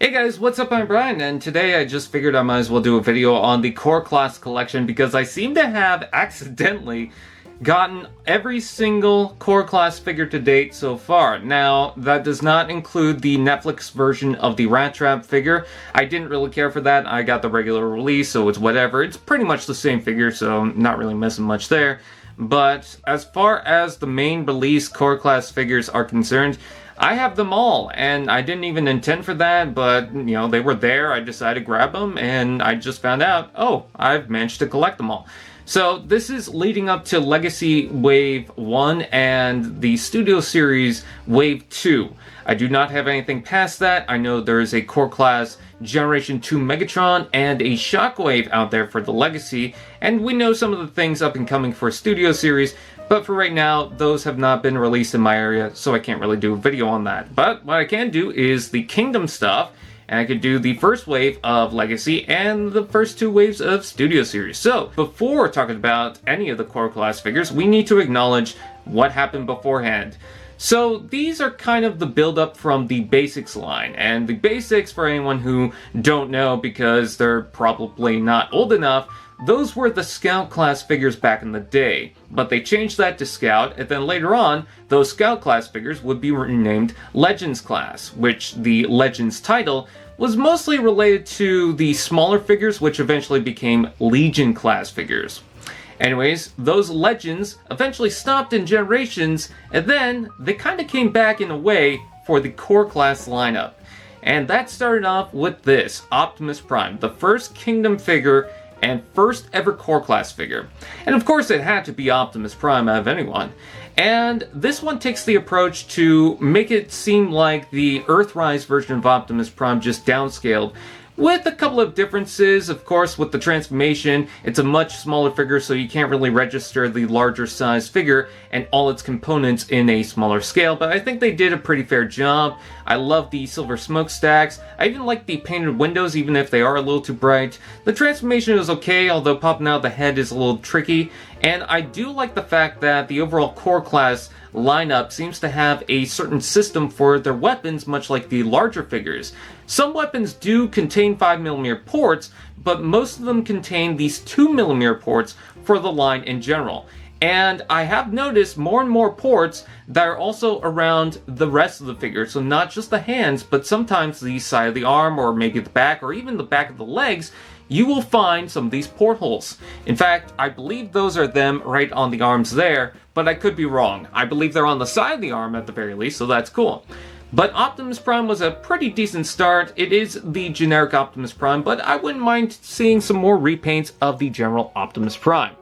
Hey guys, what's up? I'm Brian, and today I just figured I might as well do a video on the core class collection because I seem to have accidentally gotten every single core class figure to date so far. Now, that does not include the Netflix version of the Rattrap figure. I didn't really care for that. I got the regular release, so it's whatever. It's pretty much the same figure, so I'm not really missing much there. But as far as the main release core class figures are concerned, I have them all, and I didn't even intend for that, but, you know, they were there, I decided to grab them, and I just found out, oh, I've managed to collect them all. So, this is leading up to Legacy Wave 1 and the Studio Series Wave 2. I do not have anything past that. I know there is a Core Class Generation 2 Megatron and a Shockwave out there for the Legacy, and we know some of the things up and coming for Studio Series, but for right now, those have not been released in my area, so I can't really do a video on that. But what I can do is the Kingdom stuff, and I could do the first wave of Legacy and the first two waves of Studio Series. So, before talking about any of the core class figures, we need to acknowledge what happened beforehand. So, these are kind of the build-up from the Basics line, and the Basics, for anyone who don't know because they're probably not old enough, those were the Scout class figures back in the day, but they changed that to Scout, and then later on, those Scout class figures would be renamed Legends class, which the Legends title was mostly related to the smaller figures, which eventually became Legion class figures. Anyways, those Legends eventually stopped in Generations, and then they kind of came back in a way for the core class lineup. And that started off with this, Optimus Prime, the first Kingdom figure and first ever core class figure. And of course it had to be Optimus Prime out of anyone. And this one takes the approach to make it seem like the Earthrise version of Optimus Prime, just downscaled, with a couple of differences. Of course, with the transformation, it's a much smaller figure, so you can't really register the larger size figure and all its components in a smaller scale, but I think they did a pretty fair job. I love the silver smokestacks. I even like the painted windows, even if they are a little too bright. The transformation is okay, although popping out the head is a little tricky, and I do like the fact that the overall core class lineup seems to have a certain system for their weapons, much like the larger figures. Some weapons do contain 5mm ports, but most of them contain these 2mm ports for the line in general. And I have noticed more and more ports that are also around the rest of the figure, so not just the hands, but sometimes the side of the arm, or maybe the back, or even the back of the legs. You will find some of these portholes. In fact, I believe those are them right on the arms there, but I could be wrong. I believe they're on the side of the arm at the very least, so that's cool. But Optimus Prime was a pretty decent start. It is the generic Optimus Prime, but I wouldn't mind seeing some more repaints of the general Optimus Prime.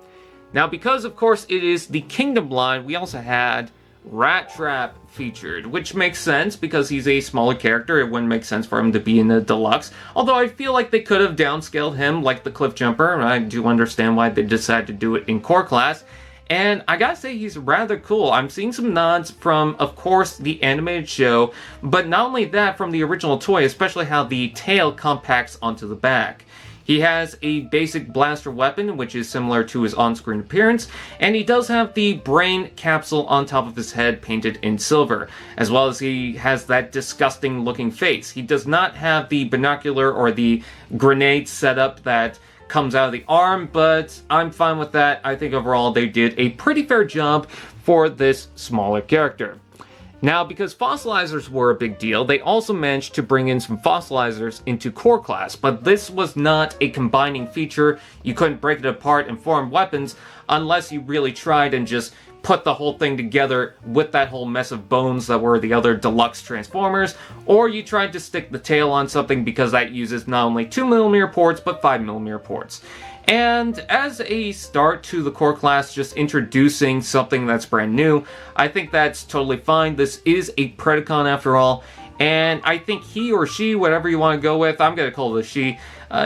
Now, because of course it is the Kingdom line, we also had Rattrap featured, which makes sense because he's a smaller character. It wouldn't make sense for him to be in the deluxe, although I feel like they could have downscaled him like the Cliff Jumper, and I do understand why they decided to do it in core class. And I gotta say, he's rather cool. I'm seeing some nods from, of course, the animated show, but not only that, from the original toy, especially how the tail compacts onto the back. He has a basic blaster weapon, which is similar to his on-screen appearance, and he does have the brain capsule on top of his head painted in silver, as well as he has that disgusting looking face. He does not have the binocular or the grenade setup that comes out of the arm, but I'm fine with that. I think overall they did a pretty fair job for this smaller character. Now, because fossilizers were a big deal, they also managed to bring in some fossilizers into core class, but this was not a combining feature. You couldn't break it apart and form weapons unless you really tried and just put the whole thing together with that whole mess of bones that were the other deluxe Transformers, or you tried to stick the tail on something because that uses not only 2mm ports, but 5mm ports. And as a start to the core class, just introducing something that's brand new, I think that's totally fine. This is a Predacon after all, and I think he or she, whatever you want to go with, I'm going to call it a she,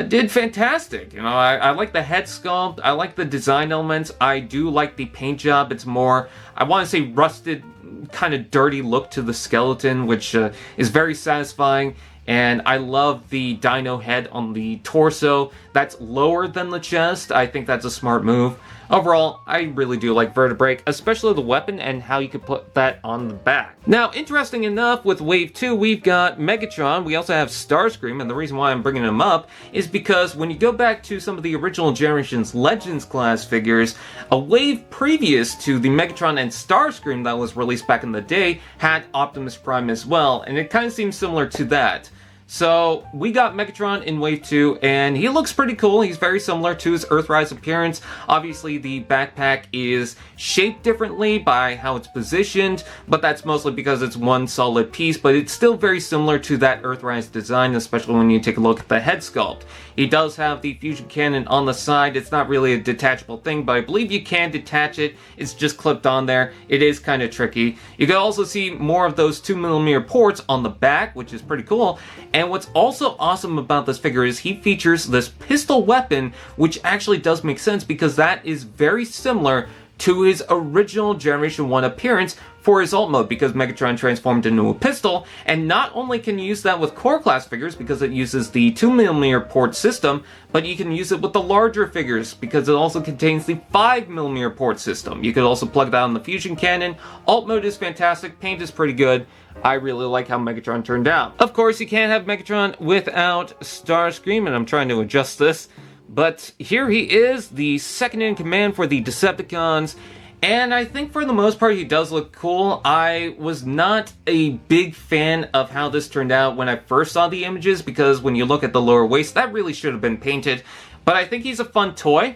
did fantastic. You know, I like the head sculpt, I like the design elements, I do like the paint job. It's more, I want to say rusted, kind of dirty look to the skeleton, which is very satisfying. And I love the dino head on the torso. That's lower than the chest. I think that's a smart move. Overall, I really do like Vertebrae, especially the weapon and how you could put that on the back. Now, interesting enough, with Wave 2, we've got Megatron, we also have Starscream, and the reason why I'm bringing him up is because when you go back to some of the original Generations Legends class figures, a wave previous to the Megatron and Starscream that was released back in the day had Optimus Prime as well, and it kind of seems similar to that. So, we got Megatron in Wave 2, and he looks pretty cool. He's very similar to his Earthrise appearance. Obviously, the backpack is shaped differently by how it's positioned, but that's mostly because it's one solid piece, but it's still very similar to that Earthrise design, especially when you take a look at the head sculpt. He does have the fusion cannon on the side. It's not really a detachable thing, but I believe you can detach it. It's just clipped on there. It is kind of tricky. You can also see more of those 2mm ports on the back, which is pretty cool. And what's also awesome about this figure is he features this pistol weapon, which actually does make sense because that is very similar to his original Generation 1 appearance for his alt mode, because Megatron transformed into a pistol, and not only can you use that with core class figures because it uses the 2mm port system, but you can use it with the larger figures because it also contains the 5mm port system. You could also plug that on the fusion cannon. Alt mode is fantastic, paint is pretty good. I really like how Megatron turned out. Of course, you can't have Megatron without Starscream, and I'm trying to adjust this. But here he is, the second in command for the Decepticons, and I think for the most part he does look cool. I was not a big fan of how this turned out when I first saw the images, because when you look at the lower waist, that really should have been painted. But I think he's a fun toy.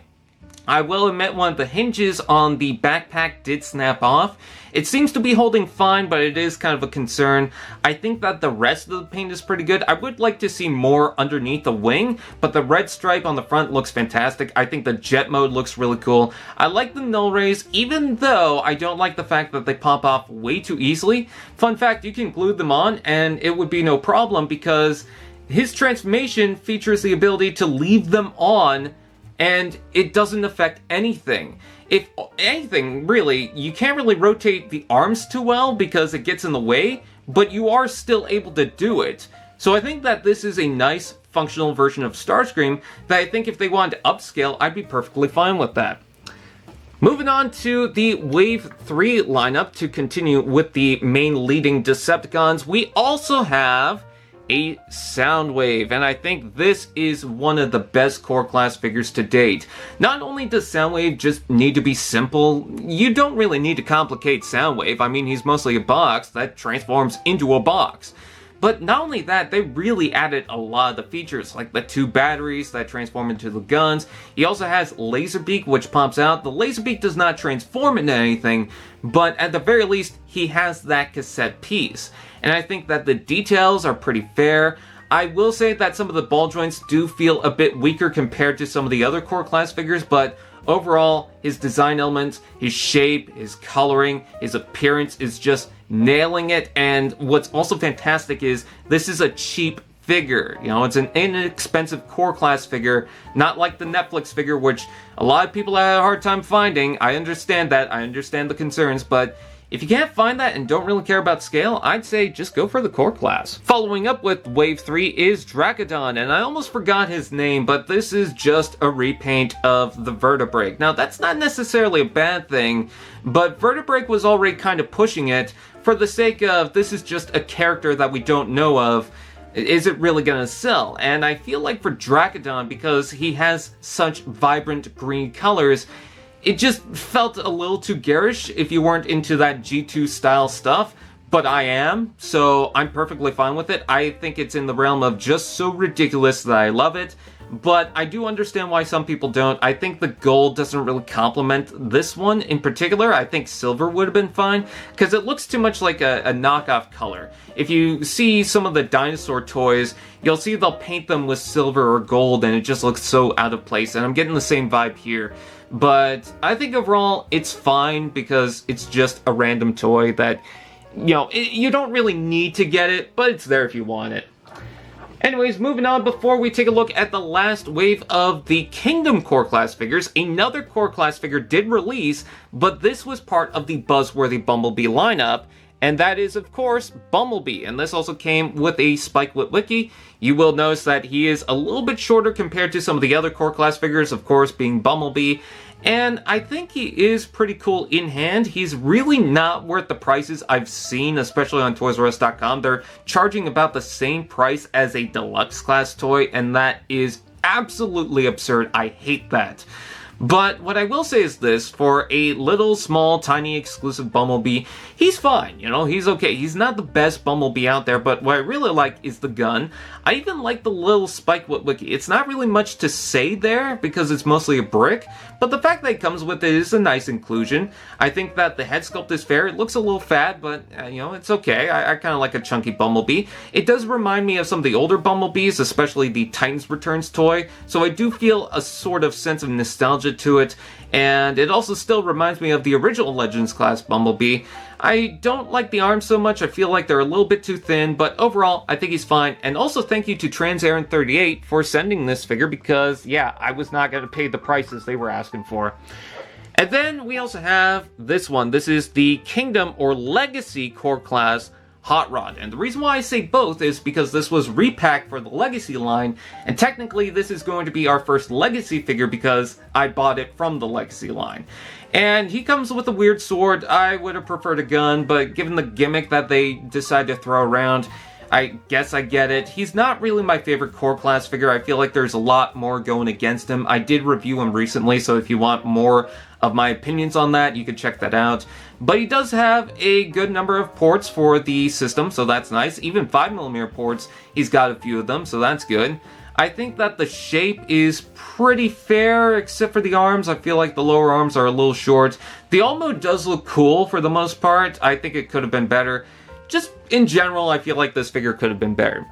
I will admit one of the hinges on the backpack did snap off. It seems to be holding fine, but it is kind of a concern. I think that the rest of the paint is pretty good. I would like to see more underneath the wing, but the red stripe on the front looks fantastic. I think the jet mode looks really cool. I like the null rays, even though I don't like the fact that they pop off way too easily. Fun fact, you can glue them on and it would be no problem because his transformation features the ability to leave them on and it doesn't affect anything. If anything, really, you can't really rotate the arms too well because it gets in the way, but you are still able to do it. So I think that this is a nice, functional version of Starscream that I think if they wanted to upscale, I'd be perfectly fine with that. Moving on to the Wave 3 lineup to continue with the main leading Decepticons, we also have a Soundwave, and I think this is one of the best core class figures to date. Not only does Soundwave just need to be simple, you don't really need to complicate Soundwave. I mean, he's mostly a box that transforms into a box. But not only that, they really added a lot of the features, like the 2 batteries that transform into the guns. He also has Laserbeak, which pops out. The Laserbeak does not transform into anything, but at the very least, he has that cassette piece. And I think that the details are pretty fair. I will say that some of the ball joints do feel a bit weaker compared to some of the other core class figures, but overall, his design elements, his shape, his coloring, his appearance is just nailing it. And what's also fantastic is this is a cheap figure. You know, it's an inexpensive core class figure, not like the Netflix figure, which a lot of people had a hard time finding. I understand that. I understand the concerns, but if you can't find that and don't really care about scale, I'd say just go for the core class. Following up with Wave 3 is Dracodon, and I almost forgot his name, but this is just a repaint of the Vertebrae. Now, that's not necessarily a bad thing, but Vertebrae was already kind of pushing it for the sake of this is just a character that we don't know of. Is it really gonna sell? And I feel like for Dracodon, because he has such vibrant green colors, it just felt a little too garish if you weren't into that G2 style stuff, but I am, so I'm perfectly fine with it. I think it's in the realm of just so ridiculous that I love it, but I do understand why some people don't. I think the gold doesn't really complement this one in particular. I think silver would have been fine, because it looks too much like a knockoff color. If you see some of the dinosaur toys, you'll see they'll paint them with silver or gold, and it just looks so out of place, and I'm getting the same vibe here. But I think overall it's fine because it's just a random toy that, you know, you don't really need to get it, but it's there if you want it. Anyways, moving on, before we take a look at the last wave of the Kingdom core class figures, another core class figure did release, but this was part of the Buzzworthy Bumblebee lineup, and that is, of course, Bumblebee. And this also came with a Spike Witwicky. You will notice that he is a little bit shorter compared to some of the other core class figures, of course, being Bumblebee. And I think he is pretty cool in hand. He's really not worth the prices I've seen, especially on ToysRUs.com. They're charging about the same price as a deluxe class toy, and that is absolutely absurd. I hate that. But what I will say is this, for a little, small, tiny, exclusive Bumblebee, he's fine, you know, he's okay. He's not the best Bumblebee out there, but what I really like is the gun. I even like the little spike wiki. It's not really much to say there, because it's mostly a brick, but the fact that it comes with it is a nice inclusion. I think that the head sculpt is fair. It looks a little fat, but, you know, it's okay. I kind of like a chunky Bumblebee. It does remind me of some of the older Bumblebees, especially the Titans Returns toy, so I do feel a sort of sense of nostalgia to it, and it also still reminds me of the original Legends class Bumblebee. I don't like the arms so much. I feel like they're a little bit too thin, but overall, I think he's fine. And also thank you to TransAaron38 for sending this figure, because, yeah, I was not going to pay the prices they were asking for. And then we also have this one. This is the Kingdom or Legacy Core Class Hot Rod. And the reason why I say both is because this was repacked for the Legacy line, and technically this is going to be our first Legacy figure because I bought it from the Legacy line. And he comes with a weird sword. I would have preferred a gun, but given the gimmick that they decided to throw around, I guess I get it. He's not really my favorite core class figure. I feel like there's a lot more going against him. I did review him recently, so if you want more of my opinions on that, you can check that out. But he does have a good number of ports for the system, so that's nice. Even 5mm ports, he's got a few of them, so that's good. I think that the shape is pretty fair, except for the arms. I feel like the lower arms are a little short. The all mode does look cool for the most part. I think it could have been better. Just in general, I feel like this figure could have been better.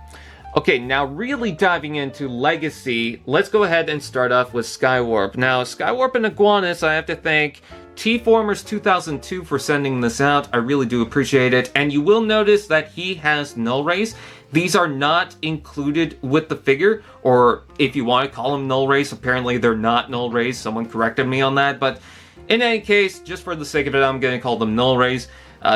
Okay, now really diving into Legacy, let's go ahead and start off with Skywarp. Now, Skywarp and Iguanus, I have to thank T-Formers 2002 for sending this out. I really do appreciate it. And you will notice that he has null rays. These are not included with the figure, or if you want to call them null rays, apparently they're not null rays. Someone corrected me on that, but in any case, just for the sake of it, I'm going to call them null rays.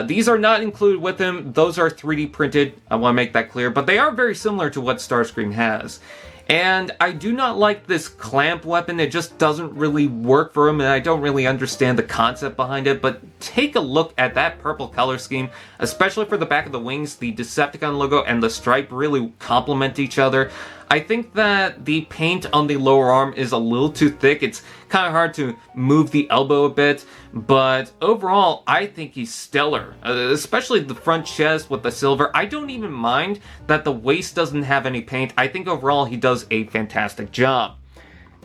These are not included with him. Those are 3D printed. I want to make that clear, but they are very similar to what Starscream has. And I do not like this clamp weapon. It just doesn't really work for him, and I don't really understand the concept behind it. But take a look at that purple color scheme, especially for the back of the wings. The Decepticon logo and the stripe really complement each other. I think that the paint on the lower arm is a little too thick. It's kind of hard to move the elbow a bit, but overall, I think he's stellar, especially the front chest with the silver. I don't even mind that the waist doesn't have any paint. I think overall, he does a fantastic job.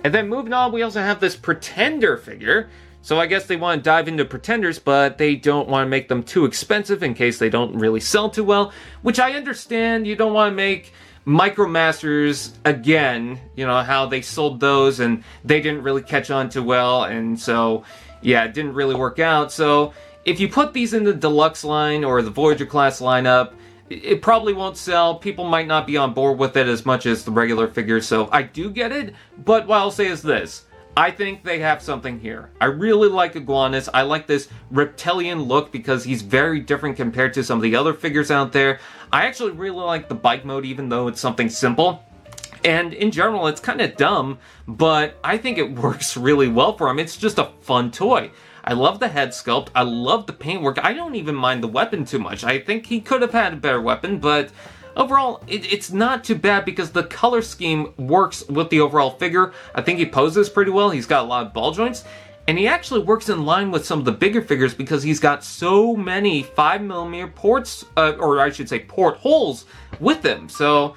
And then moving on, we also have this Pretender figure. So I guess they want to dive into Pretenders, but they don't want to make them too expensive in case they don't really sell too well, which I understand. You don't want to make Micromasters again, you know, how they sold those and they didn't really catch on too well, and so, yeah, it didn't really work out. So, if you put these in the Deluxe line or the Voyager class lineup, it probably won't sell. People might not be on board with it as much as the regular figures, so I do get it, but what I'll say is this. I think they have something here. I really like Iguanus. I like this reptilian look because he's very different compared to some of the other figures out there. I actually really like the bike mode, even though it's something simple. And in general, it's kind of dumb, but I think it works really well for him. It's just a fun toy. I love the head sculpt. I love the paintwork. I don't even mind the weapon too much. I think he could have had a better weapon, but overall, it's not too bad because the color scheme works with the overall figure. I think he poses pretty well. He's got a lot of ball joints. And he actually works in line with some of the bigger figures because he's got so many 5mm ports, or I should say port holes with him. So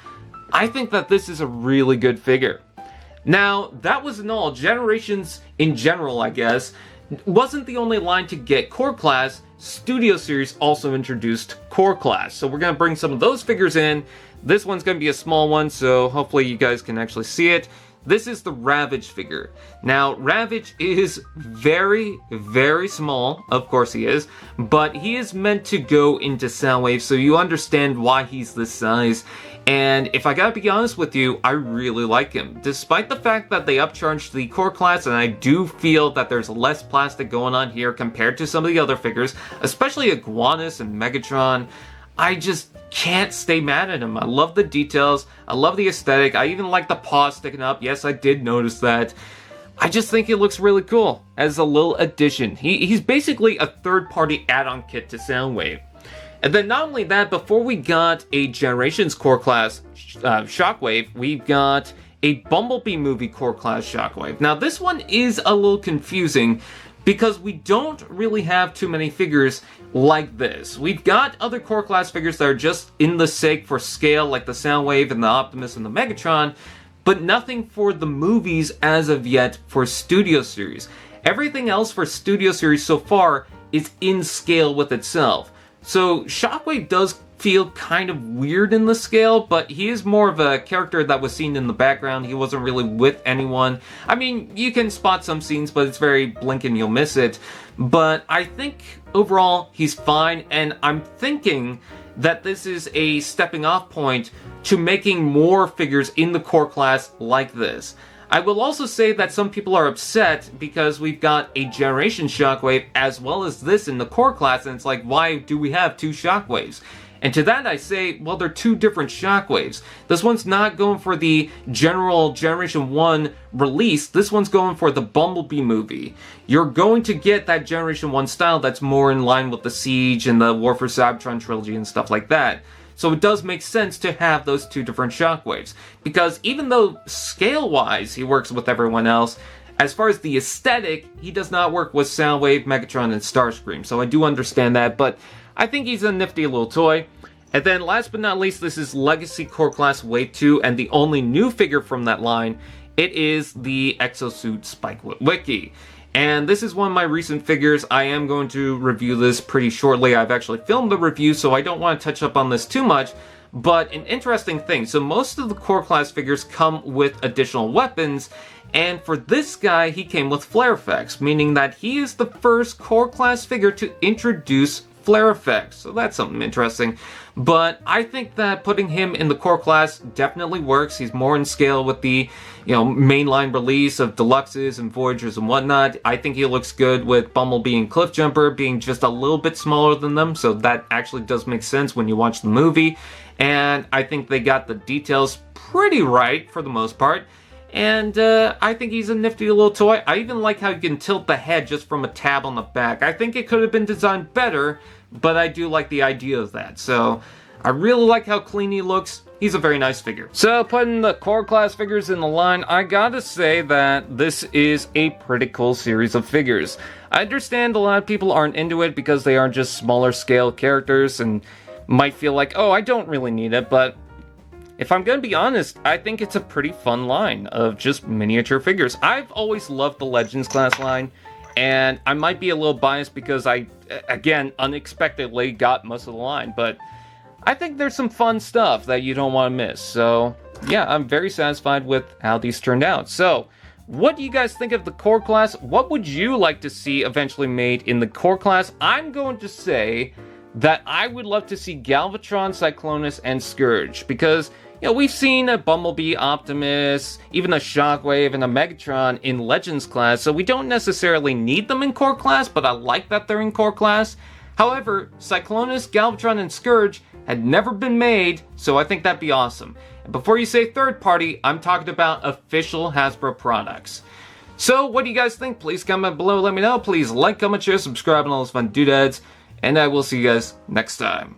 I think that this is a really good figure. Now, that wasn't all. Generations in general, I guess, wasn't the only line to get Core Class. Studio Series also introduced Core Class. So we're going to bring some of those figures in. This one's going to be a small one, so hopefully you guys can actually see it. This is the Ravage figure. Now, Ravage is very, very small. Of course he is. But he is meant to go into Soundwave, so you understand why he's this size. And if I gotta be honest with you, I really like him. Despite the fact that they upcharged the core class, and I do feel that there's less plastic going on here compared to some of the other figures, especially Iguanus and Megatron, I just can't stay mad at him. I love the details, I love the aesthetic, I even like the paw sticking up. Yes, I did notice that. I just think it looks really cool as a little addition. He's basically a third-party add-on kit to Soundwave. And then not only that, before we got a Generations Core Class Shockwave, we've got a Bumblebee movie Core Class Shockwave. Now this one is a little confusing because we don't really have too many figures like this. We've got other Core Class figures that are just in the sake for scale, like the Soundwave and the Optimus and the Megatron, but nothing for the movies as of yet for Studio Series. Everything else for Studio Series so far is in scale with itself. So Shockwave does feel kind of weird in the scale, but he is more of a character that was seen in the background. He wasn't really with anyone. I mean, you can spot some scenes, but it's very blink and you'll miss it. But I think overall he's fine, and I'm thinking that this is a stepping off point to making more figures in the core class like this. I will also say that some people are upset because we've got a Generation Shockwave as well as this in the core class, and it's like, why do we have two Shockwaves? And to that I say, well, they're two different Shockwaves. This one's not going for the general Generation 1 release, this one's going for the Bumblebee movie. You're going to get that Generation 1 style that's more in line with the Siege and the War for Cybertron trilogy and stuff like that. So it does make sense to have those two different Shockwaves. Because even though scale-wise he works with everyone else, as far as the aesthetic, he does not work with Soundwave, Megatron, and Starscream. So I do understand that, but I think he's a nifty little toy. And then last but not least, this is Legacy Core Class Wave 2, and the only new figure from that line, it is the Exosuit Spike Witwicky. And this is one of my recent figures. I am going to review this pretty shortly. I've actually filmed the review, so I don't want to touch up on this too much. But an interesting thing, so most of the core class figures come with additional weapons, and for this guy, he came with flare effects, meaning that he is the first core class figure to introduce flare effects. So that's something interesting. But I think that putting him in the core class definitely works. He's more in scale with the, mainline release of Deluxes and Voyagers and whatnot. I think he looks good with Bumblebee and Cliffjumper being just a little bit smaller than them, so that actually does make sense when you watch the movie. And I think they got the details pretty right for the most part. And I think he's a nifty little toy. I even like how you can tilt the head just from a tab on the back. I think it could have been designed better, but I do like the idea of that. So I really like how clean he looks. He's a very nice figure. So putting the core class figures in the line, I gotta say that this is a pretty cool series of figures. I understand a lot of people aren't into it because they are just smaller scale characters and might feel like, oh, I don't really need it, but if I'm gonna be honest, I think it's a pretty fun line of just miniature figures. I've always loved the Legends class line, and I might be a little biased because I, again, unexpectedly got most of the line, but I think there's some fun stuff that you don't want to miss. So, yeah, I'm very satisfied with how these turned out. So, what do you guys think of the core class? What would you like to see eventually made in the core class? I'm going to say that I would love to see Galvatron, Cyclonus, and Scourge, because we've seen a Bumblebee, Optimus, even a Shockwave, and a Megatron in Legends class, so we don't necessarily need them in core class, but I like that they're in core class. However, Cyclonus, Galvatron, and Scourge had never been made, so I think that'd be awesome. And before you say third party, I'm talking about official Hasbro products. So, what do you guys think? Please comment below, let me know. Please like, comment, share, subscribe, and all those fun doodads. And I will see you guys next time.